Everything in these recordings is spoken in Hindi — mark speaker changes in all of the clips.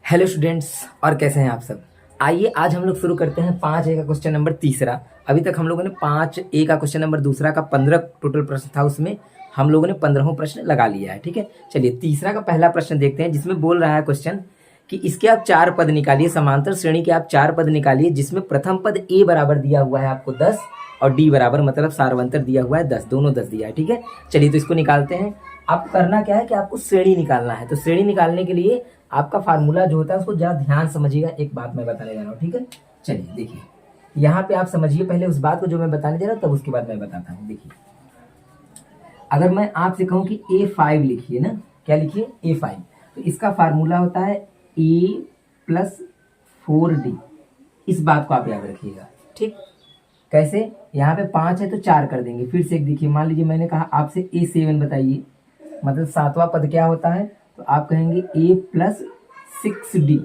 Speaker 1: हेलो स्टूडेंट्स, और कैसे हैं आप सब। आइए आज हम लोग शुरू करते हैं 5A का क्वेश्चन नंबर तीसरा। अभी तक हम लोगों ने 5A का क्वेश्चन नंबर दूसरा का 15 टोटल प्रश्न था, उसमें हम लोगों ने 15वां प्रश्न लगा लिया है। ठीक है, चलिए तीसरा का पहला प्रश्न देखते हैं, जिसमें बोल रहा है क्वेश्चन कि इसके आप 4 पद निकालिए, समांतर श्रेणी के आप 4 पद निकालिए, जिसमें प्रथम पद ए बराबर दिया हुआ है आपको 10 और डी बराबर मतलब सार्वंतर दिया हुआ है 10, दोनों 10 दिया है। ठीक है, चलिए तो इसको निकालते हैं। आपको करना क्या है कि आपको श्रेणी निकालना है। तो श्रेणी निकालने के लिए आपका फार्मूला जो होता है उसको जरा ध्यान समझिएगा। एक बात मैं बताने जा रहा हूँ, ठीक है। चलिए देखिए, यहाँ पे आप समझिए पहले उस बात को जो मैं बताने जा रहा हूँ, तब उसके बाद मैं बताता हूँ। देखिए, अगर मैं आपसे कहूँ कि A5 लिखिए ना, क्या लिखिए A5, तो इसका फार्मूला होता है A+4D। इस बात को आप याद रखिएगा। ठीक, कैसे, यहाँ पे 5 है तो 4 कर देंगे। फिर से एक देखिए, मान लीजिए मैंने कहा आपसे A7 बताइए, मतलब 7वां पद क्या होता है, तो आप कहेंगे A+6D।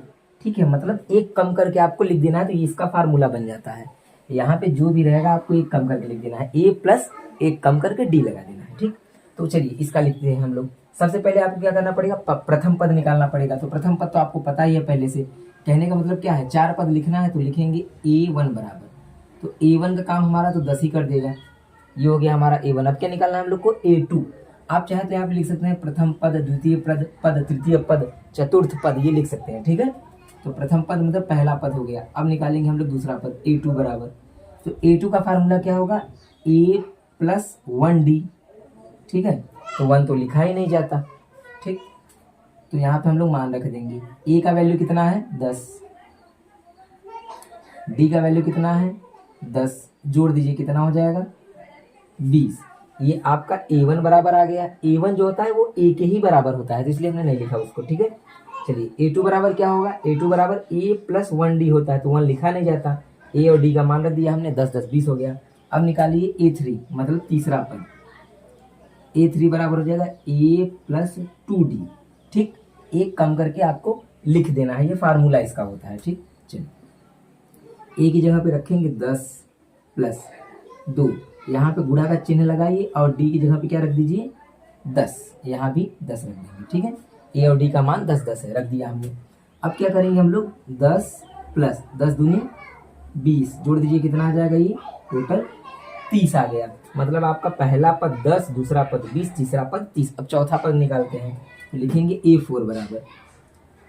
Speaker 1: ठीक है, मतलब एक कम करके आपको लिख देना है, तो इसका फार्मूला बन जाता है। यहाँ पे जो भी रहेगा आपको एक कम करके लिख देना है, A प्लस एक कम करके D लगा देना है। ठीक, तो चलिए इसका लिखते हैं हम लोग। सबसे पहले आपको क्या करना पड़ेगा, प्रथम पद निकालना पड़ेगा। तो प्रथम पद तो आपको पता ही है पहले से। कहने का मतलब क्या है, 4 पद लिखना है तो लिखेंगे A1 बराबर, तो A1 का काम हमारा तो 10 ही कर देगा। ये हो गया हमारा A1। अब क्या निकालना है हम लोग को, A2। आप चाहे तो यहाँ पे लिख सकते हैं प्रथम पद, द्वितीय पद, तृतीय पद, चतुर्थ पद, ये लिख सकते हैं। ठीक है, तो प्रथम पद मतलब पहला पद हो गया। अब निकालेंगे हम लोग दूसरा पद, A2 बराबर, तो A2 का फार्मूला क्या होगा, A+1D। ठीक है, तो 1 तो लिखा ही नहीं जाता। ठीक, तो यहाँ पे हम लोग मान रख देंगे। A का वैल्यू कितना है 10, D का वैल्यू कितना है 10, जोड़ दीजिए कितना हो जाएगा 20। ये आपका A1 बराबर आ गया। A1 जो होता है वो A के ही बराबर होता है, तो इसलिए हमने नहीं लिखा उसको। ठीक है, चलिए A2 बराबर क्या होगा, A2 बराबर A+1D होता है, तो 1 लिखा नहीं जाता। A और D का मान रख दिया हमने, 10 10 20 हो गया। अब निकालिए A3, मतलब तीसरा पद। A3 बराबर हो जाएगा A+2D। ठीक, एक कम करके आपको लिख देना है, ये फार्मूला इसका होता है। ठीक, चलिए A की जगह पे रखेंगे 10 प्लस 2, यहाँ पे गुणा का चिन्ह लगाइए, और D की जगह पे क्या रख दीजिए 10, यहाँ भी 10 रख देंगे। ठीक है, A और D का मान 10 10 है, रख दिया हमने। अब क्या करेंगे हम लोग, 10 प्लस 10 दूनी 20, जोड़ दीजिए कितना आ जाएगा, ये टोटल 30 आ गया। मतलब आपका पहला पद 10, दूसरा पद 20, तीसरा पद 30। अब चौथा पद निकालते हैं, तो लिखेंगे A4 बराबर,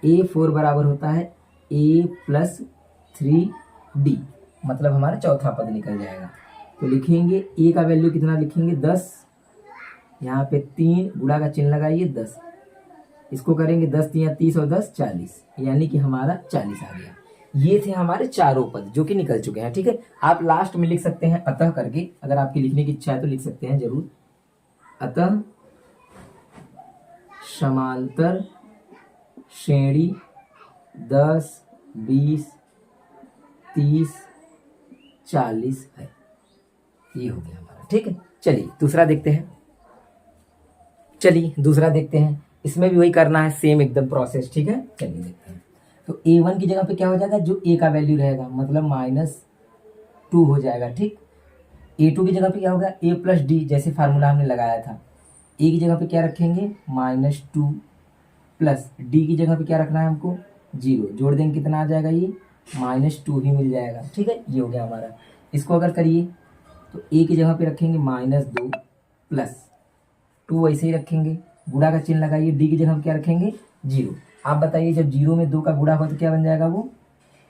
Speaker 1: A4 बराबर होता है A+3D, मतलब हमारा चौथा पद निकल जाएगा। तो लिखेंगे A का वैल्यू कितना लिखेंगे 10, यहाँ पे 3 गुणा का चिन्ह लगाइए 10, इसको करेंगे 10 3 30 और 10 40, यानी कि हमारा 40 आ गया। ये थे हमारे चारों पद जो कि निकल चुके हैं। ठीक है, आप लास्ट में लिख सकते हैं अतः करके, अगर आपकी लिखने की इच्छा है तो लिख सकते हैं जरूर। अतः समांतर श्रेणी 10 20 30 40 है, ये हो गया हमारा। ठीक है, चलिए दूसरा देखते हैं। इसमें भी वही करना है, सेम एकदम प्रोसेस। ठीक है, चलिए देखते हैं। तो A1 की जगह पे क्या हो जाएगा, जो A का वैल्यू रहेगा, मतलब -2 हो जाएगा। ठीक, A2 की जगह पे क्या होगा, A+D, जैसे फार्मूला हमने लगाया था। A की जगह पे क्या रखेंगे -2, प्लस D की जगह पे क्या रखना है हमको 0, जोड़ देंगे कितना आ जाएगा, ये -2 ही मिल जाएगा। ठीक है, ये हो गया हमारा। इसको अगर करिए तो A की जगह पे रखेंगे -2 प्लस 2, वैसे ही रखेंगे, गुणा का चिन्ह लगाइए। D की जगह हम क्या रखेंगे 0। आप बताइए, जब 0 में 2 का गुणा हो तो क्या बन जाएगा, वो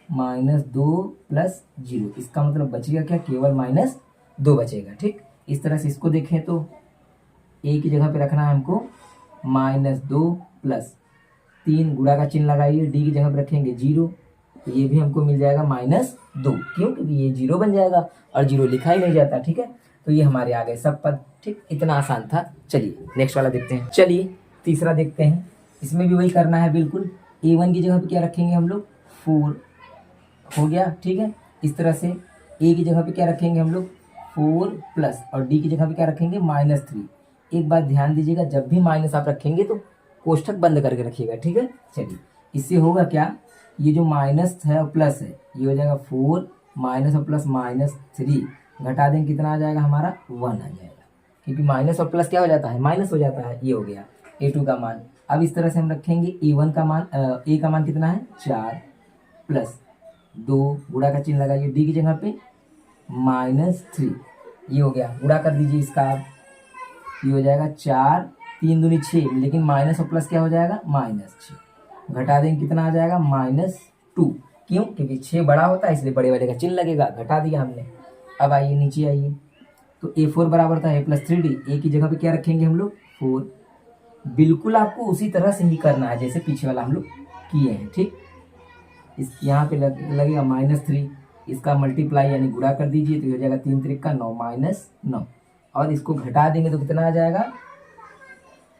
Speaker 1: -2 प्लस 0। इसका मतलब बचेगा क्या, केवल -2 बचेगा। ठीक, इस तरह से इसको देखें तो A की जगह पे रखना है हमको -2 प्लस 3, गुणा का चिन्ह लगाइए। D की जगह पे रखेंगे 0, तो ये भी हमको मिल जाएगा -2। क्यों, क्योंकि ये 0 बन जाएगा और 0 लिखा ही नहीं जाता। ठीक है, तो ये हमारे आ गए सब पद। ठीक, इतना आसान था। चलिए नेक्स्ट वाला देखते हैं। चलिए तीसरा देखते हैं, इसमें भी वही करना है बिल्कुल। A1 की जगह पे क्या रखेंगे हम लोग 4, हो गया। ठीक है, इस तरह से A की जगह पे क्या रखेंगे हम लोग 4 प्लस, और D की जगह पे क्या रखेंगे -3। एक बात ध्यान दीजिएगा, जब भी माइनस आप रखेंगे तो कोष्ठक बंद करके रखिएगा। ठीक है, चलिए इससे होगा क्या, ये जो माइनस है और प्लस है, ये हो जाएगा 4 माइनस और प्लस -3, घटा देंगे कितना आ जाएगा हमारा 1 आ जाएगा, क्योंकि माइनस और प्लस क्या हो जाता है, माइनस हो जाता है। ये हो गया A2 का मान। अब इस तरह से हम रखेंगे A1 का मान A का मान कितना है 4 प्लस 2 गुणा का चिन्ह लगाइए D की जगह पे -3 ये हो गया। गुणा कर दीजिए इसका आप, ये हो जाएगा 4 3 दूनी 6 लेकिन माइनस और प्लस क्या हो जाएगा -6 घटा देंगे कितना आ जाएगा -2 क्यों क्योंकि 6 बड़ा होता है इसलिए बड़े वाले का चिन्ह लगेगा घटा दिया हमने। अब आइए नीचे आइए तो A4 बराबर था A+3D A की जगह पे क्या रखेंगे हम लोग 4। बिल्कुल आपको उसी तरह से ही करना है जैसे पीछे वाला हम लोग किए हैं ठीक। इस यहाँ पे लगेगा -3 इसका मल्टीप्लाई यानी गुणा कर दीजिए तो हो जाएगा 3 त्रिक का 9 -9 और इसको घटा देंगे तो कितना आ जाएगा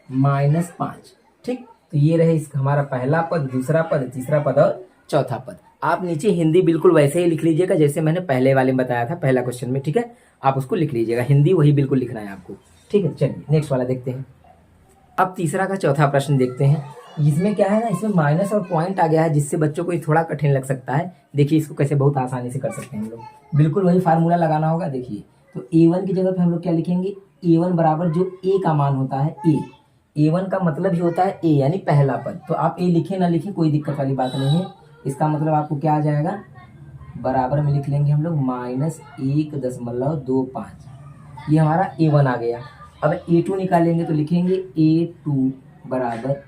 Speaker 1: -5 ठीक। तो ये रहे इसका हमारा पहला पद दूसरा पद तीसरा पद और चौथा पद। आप नीचे हिंदी बिल्कुल वैसे ही लिख लीजिएगा जैसे मैंने पहले वाले में बताया था पहला क्वेश्चन में ठीक है। आप उसको लिख लीजिएगा हिंदी वही बिल्कुल लिखना है आपको ठीक है। चलिए नेक्स्ट वाला देखते हैं। अब तीसरा का चौथा प्रश्न देखते हैं। इसमें क्या है ना इसमें माइनस और पॉइंट आ गया है जिससे बच्चों को ये थोड़ा कठिन लग सकता है। देखिए इसको कैसे बहुत आसानी से कर सकते हैं हम लोग। बिल्कुल वही फार्मूला लगाना होगा। देखिए तो A1 की जगह पे हम लोग क्या लिखेंगे A1 बराबर जो A का मान होता है A1 का मतलब ही होता है A यानी पहला पद। तो आप A लिखे ना लिखे कोई दिक्कत वाली बात नहीं है। इसका मतलब आपको क्या आ जाएगा बराबर में लिख लेंगे हम लोग -1.25 ये हमारा A1 आ गया। अब A2 निकालेंगे तो लिखेंगे A2 बराबर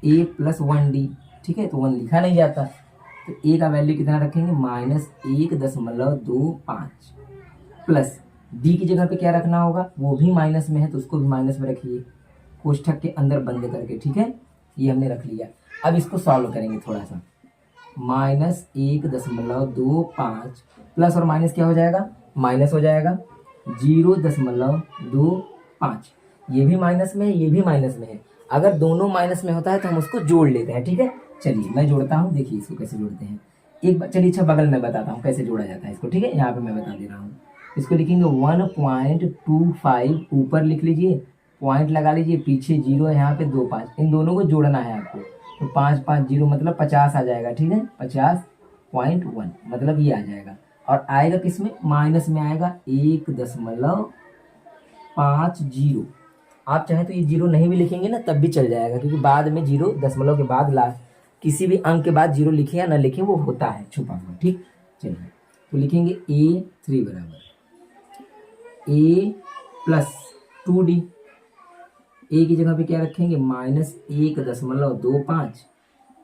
Speaker 1: A+1D ठीक है। तो 1 लिखा नहीं जाता तो A का वैल्यू कितना रखेंगे -1.25 प्लस D की जगह पे क्या रखना होगा वो भी माइनस में है तो उसको भी माइनस में रखिए कोष्ठक के अंदर बंद करके ठीक है। ये हमने रख लिया। अब इसको सॉल्व करेंगे थोड़ा सा -1.25 प्लस और माइनस क्या हो जाएगा माइनस हो जाएगा 0.25 ये भी माइनस में है ये भी माइनस में है। अगर दोनों माइनस में होता है तो हम उसको जोड़ लेते हैं ठीक है। चलिए मैं जोड़ता हूँ देखिए इसको कैसे जोड़ते हैं एक बार। चलिए अच्छा बगल में बताता हूँ कैसे जोड़ा जाता है इसको ठीक है। यहाँ पे मैं बता दे रहा हूँ। इसको लिखेंगे 1.25 ऊपर लिख लीजिए पॉइंट लगा लीजिए पीछे 0 है यहाँ पे 2 5 इन दोनों को जोड़ना है आपको तो 5 5 0 मतलब 50 आ जाएगा ठीक है 50.1 मतलब ये आ जाएगा। और आएगा किस में माइनस में आएगा 1.50। आप चाहे तो ये 0 नहीं भी लिखेंगे ना तब भी चल जाएगा क्योंकि बाद में 0 दशमलव के बाद लास्ट किसी भी अंक के बाद 0 लिखे या ना लिखे वो होता है छुपा हुआ ठीक। चलिए तो लिखेंगे A3 बराबर A+2D A की जगह पे क्या रखेंगे -1.25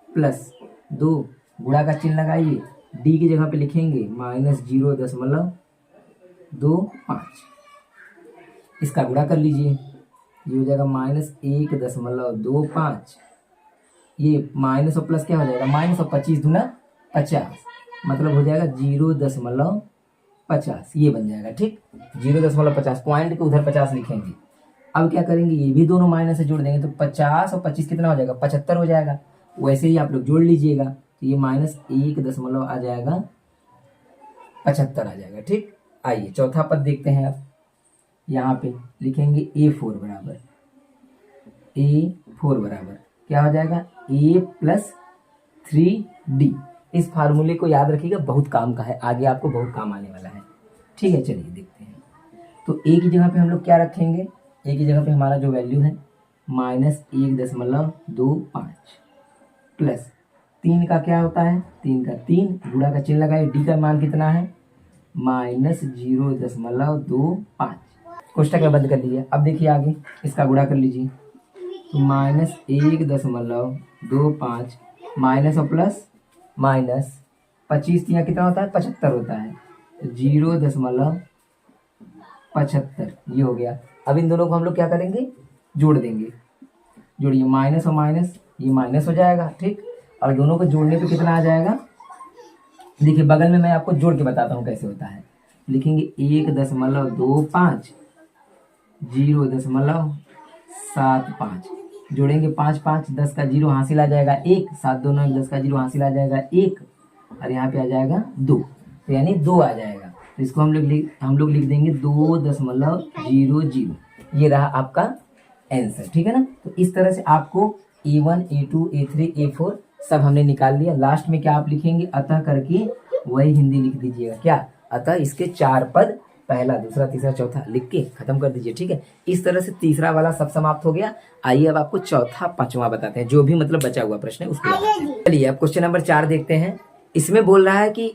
Speaker 1: प्लस 2 गुणा का चिन्ह लगाइए D की जगह पे लिखेंगे -0.25 इसका गुणा कर लीजिए ये हो जाएगा -1.25 ये माइनस और प्लस क्या हो जाएगा माइनस और 25 दूना 50 मतलब हो जाएगा 0.50 ये बन जाएगा ठीक 0.50 पॉइंट के उधर 50 लिखेंगे। अब क्या करेंगे ये भी दोनों माइनस से जोड़ देंगे तो 50 और 25 कितना हो जाएगा 75 हो जाएगा। वैसे ही आप लोग जोड़ लीजिएगा तो ये -1 आ जाएगा 75 आ जाएगा ठीक। आइए चौथा पद देखते हैं। आप यहाँ पे लिखेंगे A4 बराबर क्या हो जाएगा A+3D। इस फार्मूले को याद रखिएगा बहुत काम का है आगे आपको बहुत काम आने वाला है ठीक है। चलिए देखते हैं तो A की जगह पे हम लोग क्या रखेंगे A की जगह पे हमारा जो वैल्यू है -1.25 प्लस 3 का क्या होता है 3 का 3 गुणा का चिन्ह लगाए D का मान कितना है -0.25 कोष्टक में बंद कर लीजिए। अब देखिए आगे इसका गुणा कर लीजिए तो -1.25 माइनस और प्लस माइनस 25 यहाँ कितना होता है 75 होता है 0.75 ये हो गया। अब इन दोनों को हम लोग क्या करेंगे जोड़ देंगे जोड़िए माइनस और माइनस ये माइनस हो जाएगा ठीक। और दोनों को जोड़ने पे कितना आ जाएगा देखिए बगल में मैं आपको जोड़ के बताता हूँ कैसे होता है। लिखेंगे 1.25 0.75 जोड़ेंगे 5 5 10 का 0 हासिल आ जाएगा 1 7 2 9 10 का 0 हासिल आ जाएगा 1 और यहाँ पे आ जाएगा 2 तो यानी 2 आ जाएगा। तो इसको हम लोग लिख देंगे 2.00 ये रहा आपका आंसर ठीक है ना। तो इस तरह से आपको A1 A2 A3 A4 सब हमने निकाल लिया। लास्ट में क्या आप लिखेंगे अतः करके वही हिंदी लिख दीजिएगा क्या अतः इसके 4 पद पहला, दूसरा, तीसरा, चौथा लिख के खत्म कर दीजिए। ठीक है, इस तरह से तीसरा वाला सब समाप्त हो गया। आइए अब आपको चौथा, पांचवा बताते हैं, जो भी मतलब बचा हुआ प्रश्न है उसको। चलिए अब क्वेश्चन नंबर 4 देखते हैं। इसमें बोल रहा है कि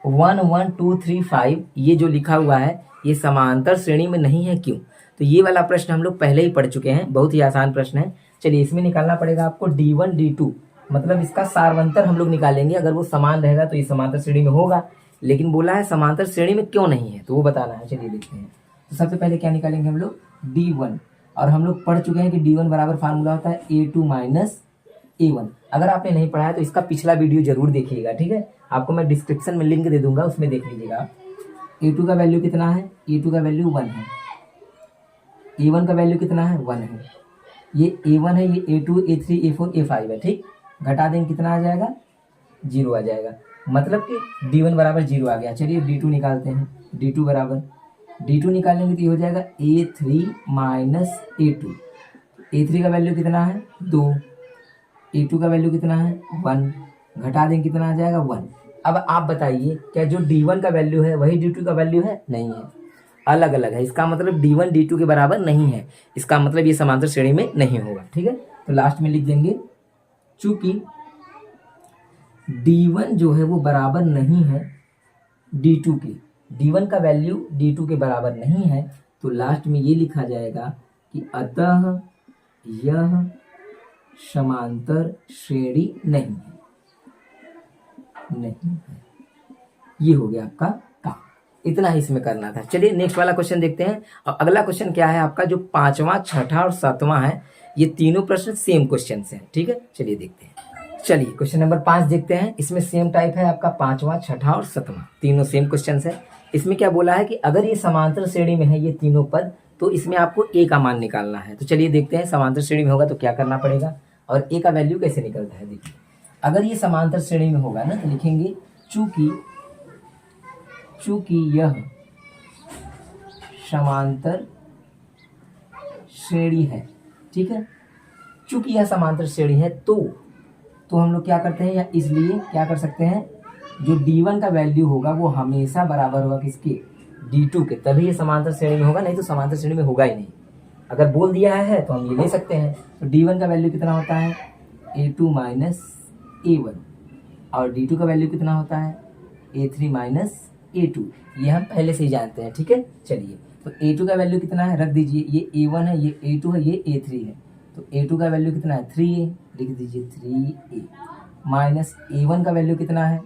Speaker 1: 1 1 2 3 5 ये जो लिखा हुआ है ये समांतर श्रेणी में नहीं है, क्यों? तो ये वाला प्रश्न हम लोग पहले ही पढ़ चुके हैं, बहुत ही आसान प्रश्न है। चलिए इसमें निकालना पड़ेगा आपको D1 D2, मतलब इसका सारवंतर हम लोग निकालेंगे। अगर वो समान रहेगा तो ये समांतर श्रेणी में होगा, लेकिन बोला है समांतर श्रेणी में क्यों नहीं है, तो वो बताना है। चलिए देखते हैं। तो सबसे पहले क्या निकालेंगे हम लोग, D1, और हम लोग पढ़ चुके हैं कि D1 बराबर फार्मूला होता है A2 माइनस A1। अगर आपने नहीं पढ़ा है तो इसका पिछला वीडियो जरूर देखिएगा। ठीक है, आपको मैं डिस्क्रिप्शन में लिंक दे दूंगा, उसमें देख लीजिएगा। A2 का वैल्यू कितना है, A2 का वैल्यू 1 है, A1 का वैल्यू कितना है, 1 है। ये A1 है, ये A2 A3 A4 A5 है। ठीक, घटा देंगे कितना आ जाएगा, 0 आ जाएगा, मतलब कि D1 बराबर 0 आ गया। चलिए D2 निकालते हैं। D2 बराबर, D2 निकालेंगे तो ये हो जाएगा A3 माइनस A2। A3 का वैल्यू कितना है, 2, A2 का वैल्यू कितना है, 1, घटा देंगे कितना आ जाएगा, 1। अब आप बताइए क्या जो D1 का वैल्यू है वही D2 का वैल्यू है? नहीं है, अलग अलग है। इसका मतलब D1 D2 के बराबर नहीं है, इसका मतलब ये समांतर श्रेणी में नहीं होगा। ठीक है, तो लास्ट में लिख देंगे चूंकि D1 जो है वो बराबर नहीं है D2 के, D1 का वैल्यू D2 के बराबर नहीं है, तो लास्ट में ये लिखा जाएगा कि अतः यह समांतर श्रेणी नहीं है, नहीं है। ये हो गया आपका काम, इतना ही इसमें करना था। चलिए नेक्स्ट वाला क्वेश्चन देखते हैं। और अगला क्वेश्चन क्या है आपका, जो 5वां, 6ठा और 7वां है, ये तीनों प्रश्न सेम क्वेश्चन हैं। ठीक है, चलिए देखते हैं। चलिए क्वेश्चन नंबर 5 देखते हैं। इसमें सेम टाइप है आपका 5वां, 6ठा और 7वां, तीनों सेम क्वेश्चन है। इसमें क्या बोला है कि अगर ये समांतर श्रेणी में है ये तीनों पद, तो इसमें आपको ए का मान निकालना है। तो चलिए देखते हैं समांतर श्रेणी में होगा तो क्या करना पड़ेगा और ए का वैल्यू कैसे निकलता है। देखिए अगर ये समांतर श्रेणी में होगा ना तो लिखेंगे चूंकि यह समांतर श्रेणी है। ठीक है, चूंकि यह समांतर श्रेणी है तो हम लोग क्या करते हैं, या इसलिए क्या कर सकते हैं, जो D1 का वैल्यू होगा वो हमेशा बराबर होगा किसके, D2 के, तभी ये समांतर श्रेणी में होगा, नहीं तो समांतर श्रेणी में होगा ही नहीं। अगर बोल दिया है तो हम ये ले सकते हैं। तो D1 का वैल्यू कितना होता है, A2 माइनस A1, और D2 का वैल्यू कितना होता है, A3 माइनस A2। ये हम पहले से ही जानते हैं। ठीक है, चलिए तो A2 का वैल्यू कितना है, रख दीजिए, ये A1 है, ये A2 है, ये A3 है, तो A2 का वैल्यू कितना है, 3A, लिख दीजिए 3A, माइनस A1 का वैल्यू कितना है,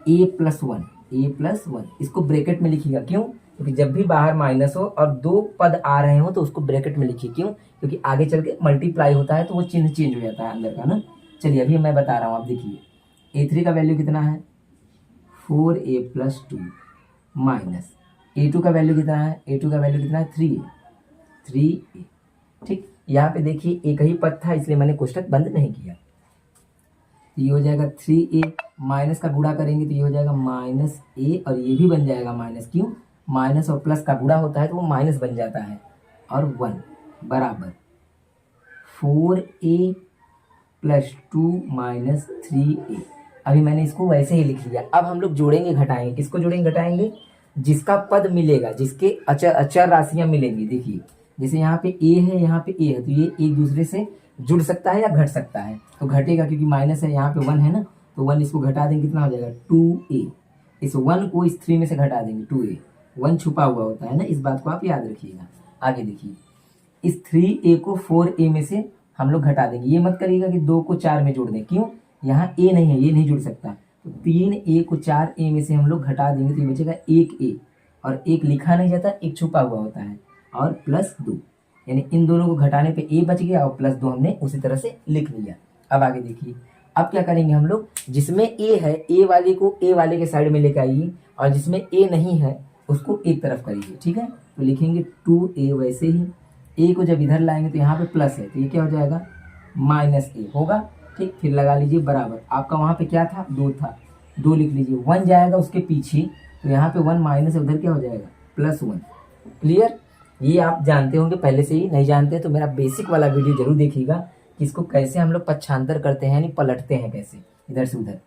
Speaker 1: A प्लस 1, इसको ब्रैकेट में लिखिएगा। क्यों? क्योंकि जब भी बाहर माइनस हो और दो पद आ रहे हो तो उसको ब्रैकेट में लिखिए। क्यों? क्योंकि आगे चल के मल्टीप्लाई होता है तो वो चिन्ह चेंज हो जाता है अंदर का ना। चलिए अभी मैं बता रहा हूँ, आप देखिए A3 का वैल्यू कितना है, 4A प्लस 2, माइनस A2 का वैल्यू कितना है, A2 का वैल्यू कितना है, 3A। ठीक, यहाँ पे देखिए एक ही पद था इसलिए मैंने कोष्टक बंद नहीं किया। ये हो जाएगा 3A, माइनस का गुणा करेंगे तो ये हो जाएगा माइनस A, और ये भी बन जाएगा माइनस। क्यों? माइनस और प्लस का गुणा होता है तो वो माइनस बन जाता है, और 1 बराबर 4A प्लस 2 माइनस 3A। अभी मैंने इसको वैसे ही लिख लिया। अब हम लोग जोड़ेंगे घटाएंगे, किसको जोड़ेंगे घटाएंगे, जिसका पद मिलेगा, जिसके अचर राशियां मिलेंगी। देखिए जैसे यहाँ पे A है, यहाँ पे A है, तो ये एक दूसरे से जुड़ सकता है या घट सकता है, तो घटेगा क्योंकि माइनस है, यहाँ पे 1 है ना, तो 1 इसको घटा देंगे कितना हो जाएगा, 2A। इस 1 को इस 3 में से घटा देंगे, 2A, 1 छुपा हुआ होता है ना, इस बात को आप याद रखिएगा। आगे देखिए इस 3A को 4A में से हम लोग घटा देंगे। ये मत करिएगा कि 2 को 4 में जोड़ दें, क्यों, यहाँ A नहीं है, ये नहीं जुड़ सकता, तो 3A को 4A में से हम लोग घटा देंगे तो ये बचेगा 1A, और एक लिखा नहीं जाता, एक छुपा हुआ होता है, और प्लस 2, यानी इन दोनों को घटाने पे A बच गया और प्लस 2 हमने उसी तरह से लिख लिया। अब आगे देखिए, अब क्या करेंगे हम लोग, जिसमें A है A वाले को A वाले के साइड में लेकर आइए, और जिसमें A नहीं है उसको एक तरफ करिए। ठीक है, तो लिखेंगे 2A, वैसे ही A को जब इधर लाएंगे तो यहाँ पे प्लस है तो ये क्या हो जाएगा, माइनस A होगा। ठीक, फिर लगा लीजिए बराबर, आपका वहाँ पे क्या था, 2 था, 2 लिख लीजिए, 1 जाएगा उसके पीछे, तो यहाँ पे 1 माइनस उधर क्या हो जाएगा, प्लस 1। क्लियर? ये आप जानते होंगे पहले से ही, नहीं जानते तो मेरा बेसिक वाला वीडियो जरूर देखिएगा कि इसको कैसे हम लोग पक्षांतर करते हैं, यानी पलटते हैं कैसे इधर से उधर।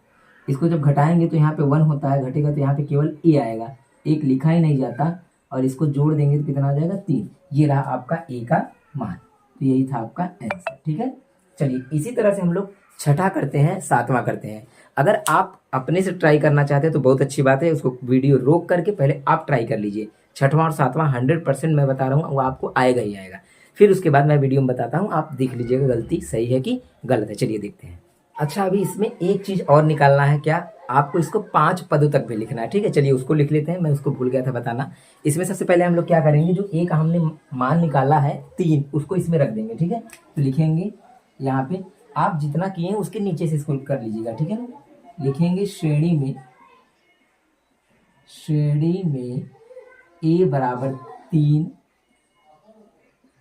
Speaker 1: इसको जब घटाएंगे तो यहाँ पे 1 होता है, घटेगा तो यहाँ पे केवल A आएगा, एक लिखा ही नहीं जाता, और इसको जोड़ देंगे तो कितना आ जाएगा 3। ये रहा आपका ए का मान। तो यही था आपका आंसर। ठीक है, चलिए इसी तरह से हम लोग छठा करते हैं, सातवां करते हैं। अगर आप अपने से ट्राई करना चाहते हैं तो बहुत अच्छी बात है, उसको वीडियो रोक करके पहले आप ट्राई कर लीजिए। छठवां और सातवां 100% मैं बता रहा हूँ वो आपको आएगा ही आएगा। फिर उसके बाद मैं वीडियो में बताता हूँ, आप देख लीजिएगा गलती सही है कि गलत है। चलिए देखते हैं। अच्छा, अभी इसमें एक चीज और निकालना है। क्या? आपको इसको 5 पदों तक भी लिखना है। ठीक है, चलिए उसको लिख लेते हैं, मैं उसको भूल गया था बताना। इसमें सबसे पहले हम लोग क्या करेंगे, जो ए का हमने मान निकाला है 3, उसको इसमें रख देंगे। ठीक है, तो लिखेंगे यहाँ पे, आप जितना किए हैं उसके नीचे से इसको कर लीजिएगा। ठीक है ना, लिखेंगे श्रेणी में ए बराबर 3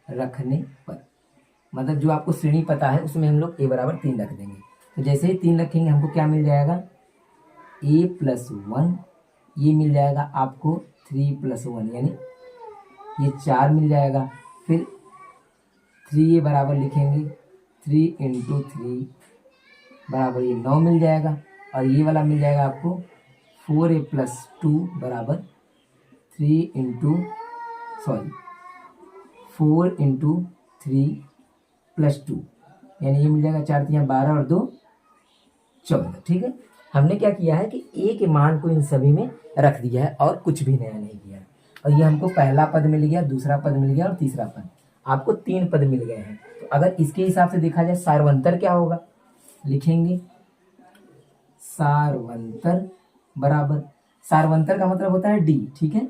Speaker 1: रखने पर, मतलब जो आपको श्रेणी पता है उसमें हम लोग ए बराबर 3 रख देंगे। तो जैसे ही 3 रखेंगे हमको क्या मिल जाएगा, ए प्लस 1, ये मिल जाएगा आपको 3 प्लस 1 यानी ये 4 मिल जाएगा। फिर 3 ए बराबर लिखेंगे 3 इंटू 3 बराबर ये 9 मिल जाएगा। और ये वाला मिल जाएगा आपको 4a प्लस 2 बराबर 4 इंटू 3 प्लस 2, यानी ये मिल जाएगा 4 3 12 और 2 14। ठीक है, हमने क्या किया है कि ए के मान को इन सभी में रख दिया है और कुछ भी नया नहीं किया है। और ये हमको पहला पद मिल गया, दूसरा पद मिल गया और तीसरा पद, आपको 3 पद मिल गए हैं। तो अगर इसके हिसाब से देखा जाए सारवंतर क्या होगा, लिखेंगे सारवंतर बराबर, सारवंतर का मतलब होता है डी। ठीक है,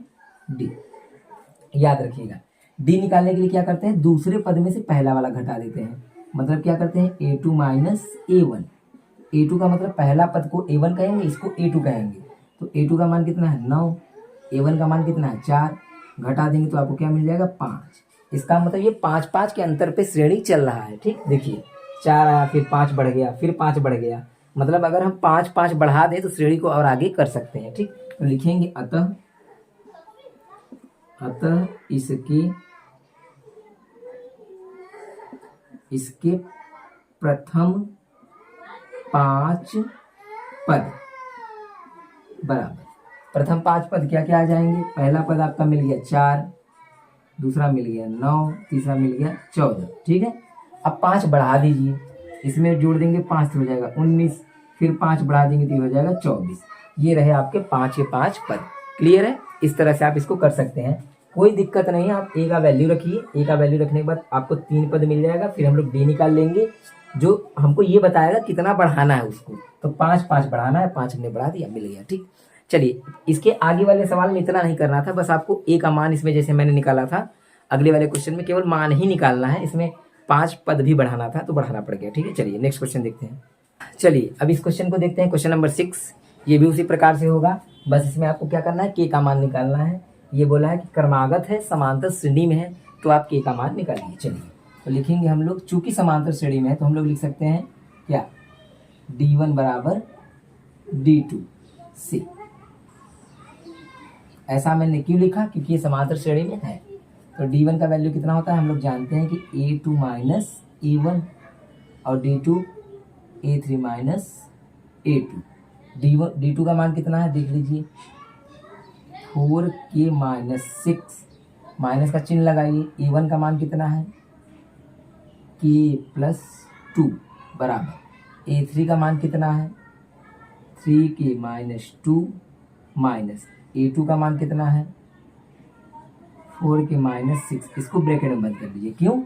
Speaker 1: डी याद रखिएगा। डी निकालने के लिए क्या करते हैं, दूसरे पद में से पहला वाला घटा देते हैं। मतलब क्या करते हैं, a2 माइनस a1। a2 का मतलब पहला पद को a1 कहेंगे, इसको a2 कहेंगे। तो a2 का मान कितना है 9, a1 का मान कितना है 4, घटा देंगे तो आपको क्या मिल जाएगा 5। इसका मतलब ये 5 के अंतर पे श्रेणी चल रहा है। ठीक, देखिए 4 आया, फिर 5 बढ़ गया, फिर 5 बढ़ गया। मतलब अगर हम 5 बढ़ा दें तो श्रेणी को और आगे कर सकते हैं। ठीक, तो लिखेंगे अतः इसके प्रथम 5 पद बराबर, प्रथम 5 पद क्या क्या आ जाएंगे, पहला पद आपका मिल गया 4, दूसरा मिल गया 9, तीसरा मिल गया 14। ठीक है, अब 5 बढ़ा दीजिए, इसमें जोड़ देंगे 5 तो हो जाएगा 19, फिर 5 बढ़ा देंगे तो हो जाएगा 24। ये रहे आपके 5 के 5 पद। क्लियर है, इस तरह से आप इसको कर सकते हैं, कोई दिक्कत नहीं है। आप ए का वैल्यू रखिए, ए का वैल्यू रखने के बाद आपको 3 पद मिल जाएगा। फिर हम लोग डी निकाल लेंगे, जो हमको ये बताएगा कितना बढ़ाना है उसको। तो 5 बढ़ाना है, 5 हमने बढ़ा दिया, मिल गया। ठीक, चलिए इसके आगे वाले सवाल में इतना नहीं करना था, बस आपको ए का मान इसमें जैसे मैंने निकाला था, अगले वाले क्वेश्चन में केवल मान ही निकालना है। इसमें 5 पद भी बढ़ाना था तो बढ़ाना पड़ गया। ठीक है, चलिए नेक्स्ट क्वेश्चन देखते हैं। चलिए अब इस क्वेश्चन को देखते हैं, क्वेश्चन नंबर 6। ये भी उसी प्रकार से होगा, बस इसमें आपको क्या करना है, के का मान निकालना है। ये बोला है कि क्रमागत है, समांतर श्रेणी में है, तो आप के का मान निकालिए। चलिए तो लिखेंगे हम लोग, चूंकि समांतर श्रेणी में है तो हम लोग लिख सकते हैं क्या, d1 बराबर d2 से। ऐसा मैंने क्यों लिखा, क्योंकि ये समांतर श्रेणी में है। तो d1 का वैल्यू कितना होता है, हम लोग जानते हैं कि a2 माइनस a1 और d2 a3 minus a2। d2 का मान कितना है देख लीजिए, 4k माइनस 6, माइनस का चिन्ह लगाइए। a1 का मान कितना है, k प्लस 2 बराबर, a3 का मान कितना है 3k माइनस 2 माइनस a2 का मान कितना है 4k माइनस 6। इसको ब्रैकेट में बंद कर दीजिए। क्यों,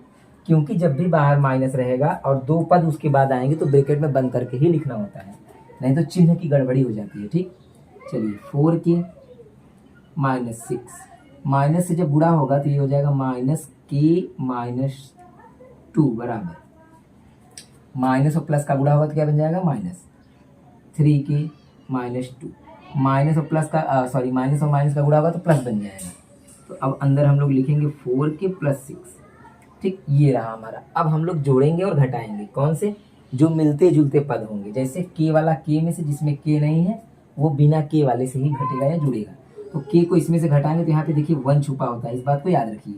Speaker 1: क्योंकि जब भी बाहर माइनस रहेगा और 2 पद उसके बाद आएंगे तो ब्रैकेट में बंद करके ही लिखना होता है, नहीं तो चिन्ह की गड़बड़ी हो जाती है। ठीक, चलिए 4k माइनस 6, माइनस से जब गुणा होगा तो ये हो जाएगा माइनस k माइनस 2 बराबर, माइनस और प्लस का गुणा होगा तो क्या बन जाएगा माइनस 3k माइनस 2, माइनस और प्लस का सॉरी माइनस और माइनस का गुणा होगा तो प्लस बन जाएगा। तो अब अंदर हम लोग लिखेंगे 4k प्लस 6। ठीक, ये रहा हमारा। अब हम लोग जोड़ेंगे और घटाएंगे, कौन से, जो मिलते जुलते पद होंगे। जैसे k वाला k में से जिसमें k नहीं है वो बिना k वाले से ही घटेगा या जुड़ेगा। तो k को इसमें से घटाएंगे तो यहाँ पे देखिए 1 छुपा होता है, इस बात को याद रखिए।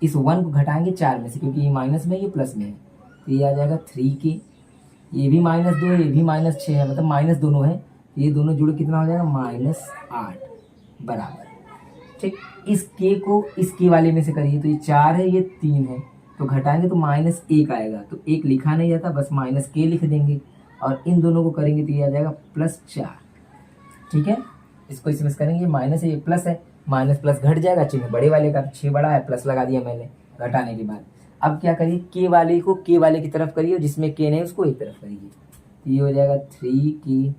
Speaker 1: इस 1 को घटाएंगे 4 में से, क्योंकि ये माइनस में ये प्लस में है, तो ये आ जाएगा 3k। ये भी -2 है, ये भी -6 है, मतलब माइनस दोनों है, ये दोनों जुड़ कितना हो जाएगा -8 बराबर। ठीक। इस के को इस के वाले में से करिए, तो ये 4 है, ये 3 है, तो घटाएंगे तो -1 आएगा, तो 1 लिखा नहीं जाता, बस -k लिख देंगे, और इन दोनों को करेंगे तो ये आ जाएगा +4, ठीक है। इसको इसमें से करेंगे, माइनस है ये प्लस है, माइनस प्लस घट जाएगा, चिन्ह बड़े वाले का, 6 बड़ा है, प्लस लगा दिया मैंने घटाने के बाद। अब क्या करिए, के वाले को के वाले की तरफ करिए, जिसमें के नहीं उसको एक तरफ करिए, तो ये हो जाएगा 3k,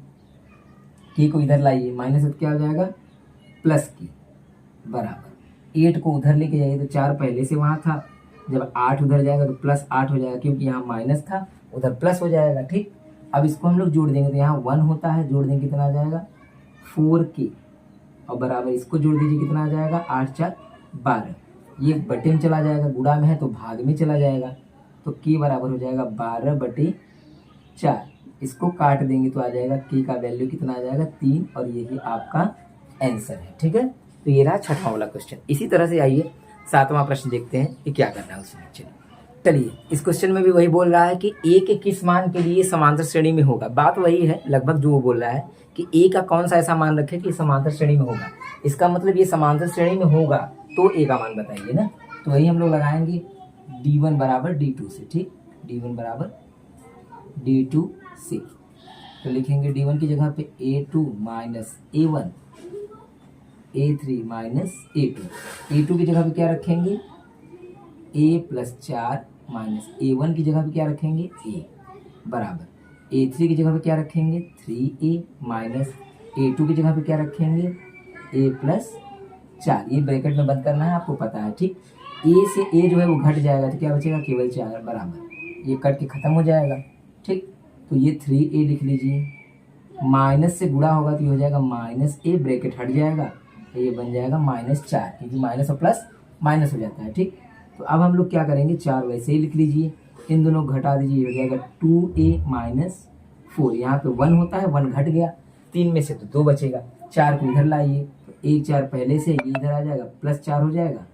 Speaker 1: के को इधर लाइए, माइनस क्या हो जाएगा +k बराबर 8 को उधर लेके जाइए, तो 4 पहले से वहाँ था, जब 8 उधर जाएगा तो +8 हो जाएगा, क्योंकि यहाँ माइनस था उधर प्लस हो जाएगा, ठीक। अब इसको हम लोग जोड़ देंगे, तो यहाँ 1 होता है, जोड़ देंगे कितना आ जाएगा 4k, और बराबर इसको जोड़ दीजिए, कितना आ जाएगा 8 4 12, ये बटे में चला जाएगा, गुणा में है तो भाग में चला जाएगा, तो k बराबर हो जाएगा 12/4। इसको काट देंगे तो आ जाएगा k का वैल्यू कितना आ जाएगा 3, और यही आपका आंसर है, ठीक है। तो ये रहा छठवां वाला क्वेश्चन। इसी तरह से आइए 7वां प्रश्न देखते हैं कि क्या करना है उसमें। चलिए इस क्वेश्चन में भी वही बोल रहा है कि a के किस मान के लिए समांतर श्रेणी में होगा। बात वही है लगभग जो वो बोल रहा है कि a का कौन सा ऐसा मान रखे कि समांतर श्रेणी में होगा। इसका मतलब ये समांतर श्रेणी में होगा तो a का मान बताइए ना, तो वही हम लोग लगाएंगे d1 बराबर d2 से, ठीक। d1 बराबर d2 से, तो लिखेंगे d1 की जगह पे a2 minus a1, a3 minus a2 की जगह पे क्या रखेंगे a+4 माइनस a1 की जगह पे क्या रखेंगे a बराबर a3 की जगह पे क्या रखेंगे 3a माइनस a2 की जगह पे क्या रखेंगे a+4। ये ब्रैकेट में बंद करना है, आपको पता है, ठीक। a से a जो है वो घट जाएगा, तो क्या बचेगा केवल 4 बराबर, ये कट के खत्म हो जाएगा, ठीक। तो ये 3a लिख लीजिए, माइनस से गुणा होगा तो ये हो जाएगा -a, ब्रैकेट हट जाएगा, तो ये बन जाएगा -4, क्योंकि माइनस और प्लस माइनस हो जाता है, ठीक। तो अब हम लोग क्या करेंगे, 4 वैसे ही लिख लीजिए, इन दोनों घटा दीजिए, हो जाएगा 2a माइनस 4, यहाँ पे 1 होता है, 1 घट गया, 3 में से तो 2 बचेगा, 4 को इधर लाइए, तो 1 4 पहले से ये इधर आ जाएगा, +4 हो जाएगा,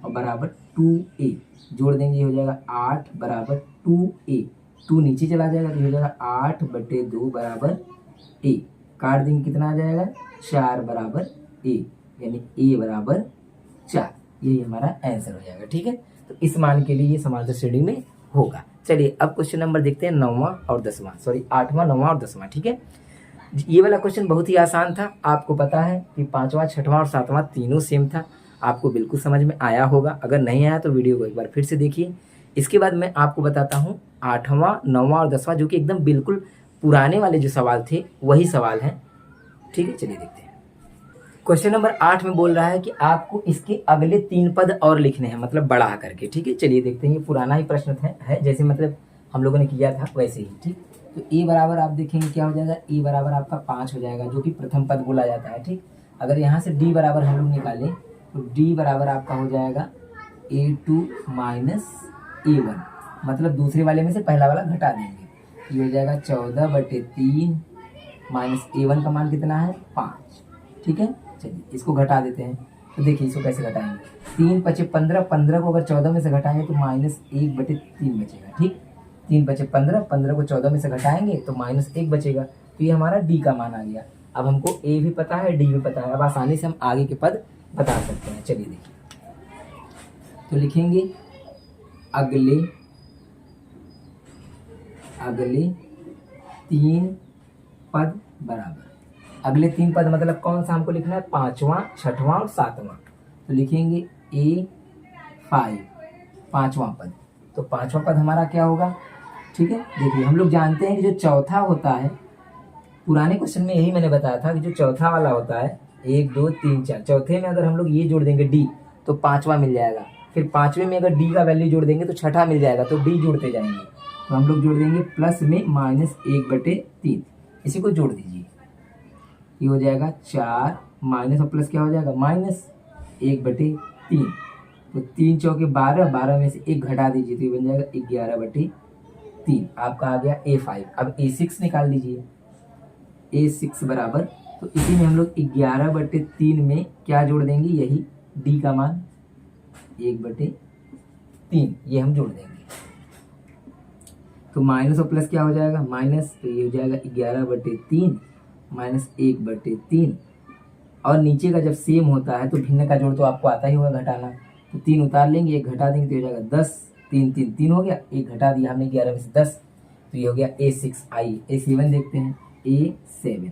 Speaker 1: और बराबर 2a जोड़ देंगे, हो जाएगा 8 बराबर 2a, 2 नीचे चला जाएगा तो हो जाएगा 8/2 बराबर a, काट देंगे कितना आ जाएगा 4 बराबर a, यानी a बराबर 4, यही हमारा आंसर हो जाएगा, ठीक है। तो इस मान के लिए ये समांतर श्रेणी में होगा। चलिए अब क्वेश्चन नंबर देखते हैं 9वां और 10वां, सॉरी 8वां 9वां और 10वां, ठीक है। ये वाला क्वेश्चन बहुत ही आसान था, आपको पता है कि 5वां 6वां और 7वां तीनों सेम था, आपको बिल्कुल समझ में आया होगा। अगर नहीं आया तो वीडियो को एक बार फिर से देखिए। इसके बाद मैं आपको बताता हूँ 8वां 9वां और 10वां, जो कि एकदम बिल्कुल पुराने वाले जो सवाल थे वही सवाल हैं, ठीक है। चलिए देखते हैं। क्वेश्चन नंबर 8 में बोल रहा है कि आपको इसके अगले 3 पद और लिखने हैं, मतलब बढ़ा करके, ठीक है। चलिए देखते हैं, ये पुराना ही प्रश्न है जैसे मतलब हम लोगों ने किया था वैसे ही, ठीक। तो ए बराबर आप देखेंगे क्या हो जाएगा, ए बराबर आपका 5 हो जाएगा, जो कि प्रथम पद बोला जाता है, ठीक। अगर यहाँ से डी बराबर हम लोग निकालें तो डी बराबर आपका हो जाएगा a2 माइनस a1, मतलब दूसरे वाले में से पहला वाला घटा देंगे, ये हो जाएगा 14/3 माइनस a1 का मान कितना है 5, ठीक है। चलिए इसको घटा देते हैं, तो देखिए इसको कैसे घटाएंगे, 3 5 15, 15 को अगर 14 में से घटाएंगे तो -1/3 बचेगा, ठीक। 3 5 15, 15 को 14 में से घटाएंगे तो -1 बचेगा, तो ये हमारा डी का मान आ गया। अब हमको ए भी पता है डी भी पता है, अब आसानी से हम आगे के पद बता सकते हैं। चलिए देखिए, तो लिखेंगे अगले 3 पद बराबर, अगले 3 पद मतलब कौन सा हमको लिखना है 5वां 6वां और 7वां, तो लिखेंगे A5 5वां पद, तो 5वां पद हमारा क्या होगा, ठीक है। देखिए हम लोग जानते हैं कि जो चौथा होता है, पुराने क्वेश्चन में यही मैंने बताया था कि जो चौथा वाला होता है 1 2 3 4, चौथे में अगर हम लोग ये जोड़ देंगे डी तो 5वां मिल जाएगा, फिर 5वें में अगर डी का वैल्यू जोड़ देंगे तो 6ठा मिल जाएगा, तो डी जोड़ते जाएंगे, तो हम लोग जोड़ देंगे प्लस में -1/3, इसी को जोड़ दीजिए, ये हो जाएगा 4 माइनस और प्लस क्या हो जाएगा -1/3, तो 3 चौके 12, 12 में से 1 घटा दीजिए तो ये बन जाएगा 11/3, आपका आ गया A5। अब A6 निकाल लीजिए, A6 बराबर, तो इसी में हम लोग 11/3 में क्या जोड़ देंगे, यही D का मान 1/3, ये हम जोड़ देंगे, तो माइनस और प्लस क्या हो जाएगा माइनस, तो ये हो जाएगा 11/3 -1/3, और नीचे का जब सेम होता है तो भिन्न का जोड़ तो आपको आता ही होगा घटाना। तो 3 उतार लेंगे, 1 घटा देंगे तो हो जाएगा 10, 3 3 3 हो गया, 1 घटा दिया हमने 11 में से 10, तो ये हो गया A6। आइए A7 देखते हैं। A7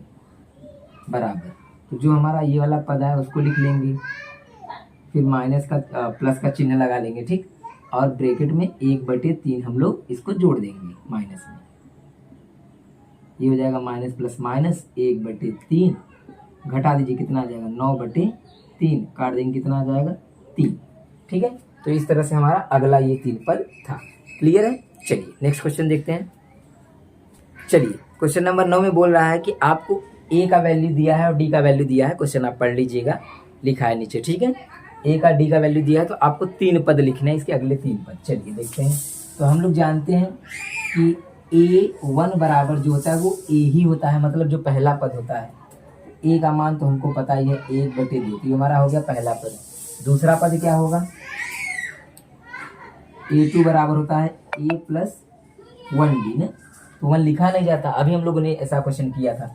Speaker 1: बराबर, तो जो हमारा ये वाला पद है उसको लिख लेंगे, फिर माइनस का प्लस का चिन्ह लगा लेंगे, ठीक। और ब्रैकेट में 1/3 हम लोग इसको जोड़ देंगे माइनस में, ये हो जाएगा माइनस प्लस माइनस 1/3, घटा दीजिए कितना आ जाएगा 9/3, काट देंगे कितना आ जाएगा 3, ठीक है। तो इस तरह से हमारा अगला ये 3 पद था। क्लियर है। चलिए नेक्स्ट क्वेश्चन देखते हैं। चलिए क्वेश्चन नंबर 9 में बोल रहा है कि आपको ए का वैल्यू दिया है और डी का वैल्यू दिया है। क्वेश्चन आप पढ़ लीजिएगा, लिखा है नीचे, ठीक है। ए का डी का वैल्यू दिया है तो आपको 3 पद लिखना है, इसके अगले 3 पद। चलिए देखते हैं। तो हम लोग जानते हैं कि A1 बराबर जो होता है वो ए ही होता है, मतलब जो पहला पद होता है। ए का मान तो हमको पता ही है 1/2, तो ये हमारा हो गया पहला पद। दूसरा पद क्या होगा, A2 बराबर होता है A प्लस 1D ना, तो 1 लिखा नहीं जाता, अभी हम लोगों ने ऐसा क्वेश्चन किया था।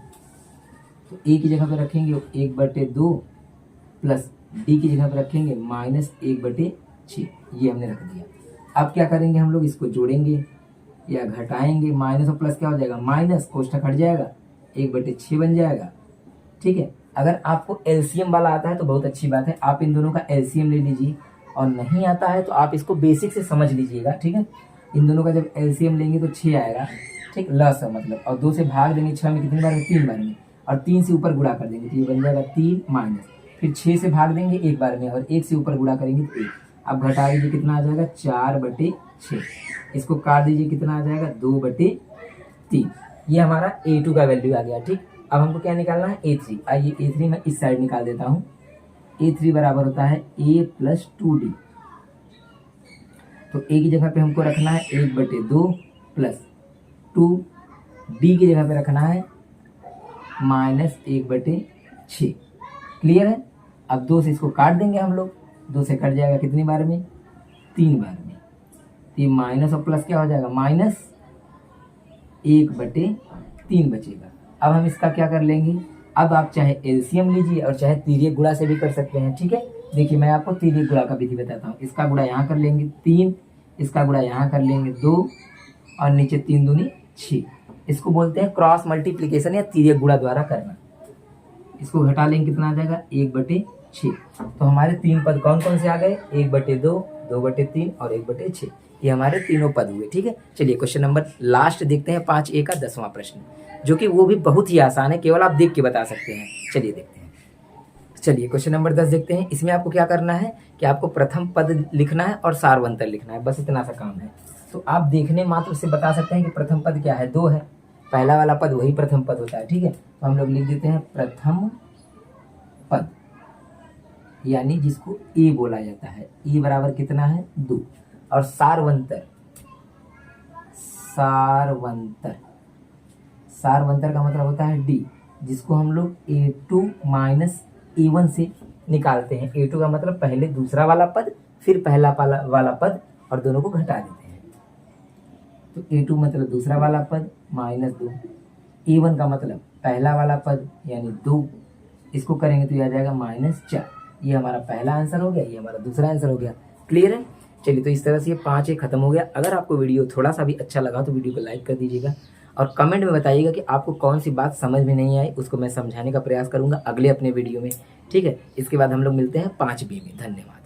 Speaker 1: तो ए की जगह पे रखेंगे 1/2 प्लस डी की जगह पे रखेंगे -1/6, ये हमने रख दिया। अब क्या करेंगे हम लोग, इसको जोड़ेंगे या घटाएंगे, माइनस और प्लस क्या हो जाएगा, माइनस कोष्ठक हट जाएगा, 1/6 बन जाएगा, ठीक है। अगर आपको एलसीएम वाला आता है तो बहुत अच्छी बात है, आप इन दोनों का एलसीएम ले लीजिए, और नहीं आता है तो आप इसको बेसिक से समझ लीजिएगा, ठीक है। इन दोनों का जब एलसीएम लेंगे तो 6 आएगा, ठीक, लस है मतलब, और 2 से भाग देंगे 6 में, कितनी बार में, 3 बार में, और 3 से ऊपर गुणा कर देंगे तो ये बन जाएगा 3 माइनस, फिर 6 से भाग देंगे 1 बार में, और 1 से ऊपर गुणा करेंगे तो 1। अब घटा दीजिए कितना आ जाएगा 4/6, इसको काट दीजिए कितना आ जाएगा 2/3, ये हमारा A2 का वैल्यू आ गया, ठीक। अब हमको क्या निकालना है, A3। आइए A3 मैं इस साइड निकाल देता हूँ। A3 बराबर होता है A प्लस 2D, तो A की जगह पे हमको रखना है 1/2 प्लस 2, D की जगह पे रखना है -1/6। क्लियर है। अब 2 से इसको काट देंगे हम लोग, 2 से कट जाएगा कितनी बार में, 3 बार में, तो ये माइनस और प्लस क्या हो जाएगा, -1/3 बचेगा। अब हम इसका क्या कर लेंगे, अब आप चाहे एलसीएम लीजिए और चाहे तिर्यक गुणा से भी कर सकते हैं, ठीक है। देखिए मैं आपको तिर्यक गुणा का विधि बताता हूँ। इसका गुणा यहाँ कर लेंगे 3, इसका गुणा यहाँ कर लेंगे 2, और नीचे 3 दूनी 6, इसको बोलते हैं क्रॉस मल्टीप्लीकेशन या तिर्यक गुणा द्वारा करना। इसको घटा लेंगे कितना आ जाएगा 1/6। तो हमारे 3 पद कौन कौन से आ गए, 1/2, 2/3 और 1/6, ये हमारे तीनों पद हुए, ठीक है। चलिए क्वेश्चन नंबर लास्ट देखते हैं, 5A का 10वां प्रश्न, जो कि वो भी बहुत ही आसान है, केवल आप देख के बता सकते हैं। चलिए देखते हैं। चलिए क्वेश्चन नंबर 10 देखते हैं। इसमें आपको क्या करना है कि आपको प्रथम पद लिखना है और सारवंतर लिखना है, बस इतना सा काम है। तो आप देखने मात्र से बता सकते हैं कि प्रथम पद क्या है, 2 है, पहला वाला पद वही प्रथम पद होता है, ठीक है। तो हम लोग लिख देते हैं प्रथम पद, यानी जिसको ए बोला जाता है, ए बराबर कितना है 2, और सारवंतर, सारवंतर, सारवंतर का मतलब होता है डी, जिसको हम लोग A2 माइनस A1 से निकालते हैं। A2 का मतलब पहले दूसरा वाला पद, फिर पहला वाला पद, और दोनों को घटा देते हैं। तो A2 मतलब दूसरा वाला पद -2, A1 का मतलब पहला वाला पद यानी 2, इसको करेंगे तो यह आ जाएगा -4। ये हमारा पहला आंसर हो गया, ये हमारा दूसरा आंसर हो गया। क्लियर है। चलिए तो इस तरह से ये 5A खत्म हो गया। अगर आपको वीडियो थोड़ा सा भी अच्छा लगा तो वीडियो को लाइक कर दीजिएगा, और कमेंट में बताइएगा कि आपको कौन सी बात समझ में नहीं आई, उसको मैं समझाने का प्रयास करूंगा अगले अपने वीडियो में, ठीक है। इसके बाद हम लोग मिलते हैं 5B में। धन्यवाद।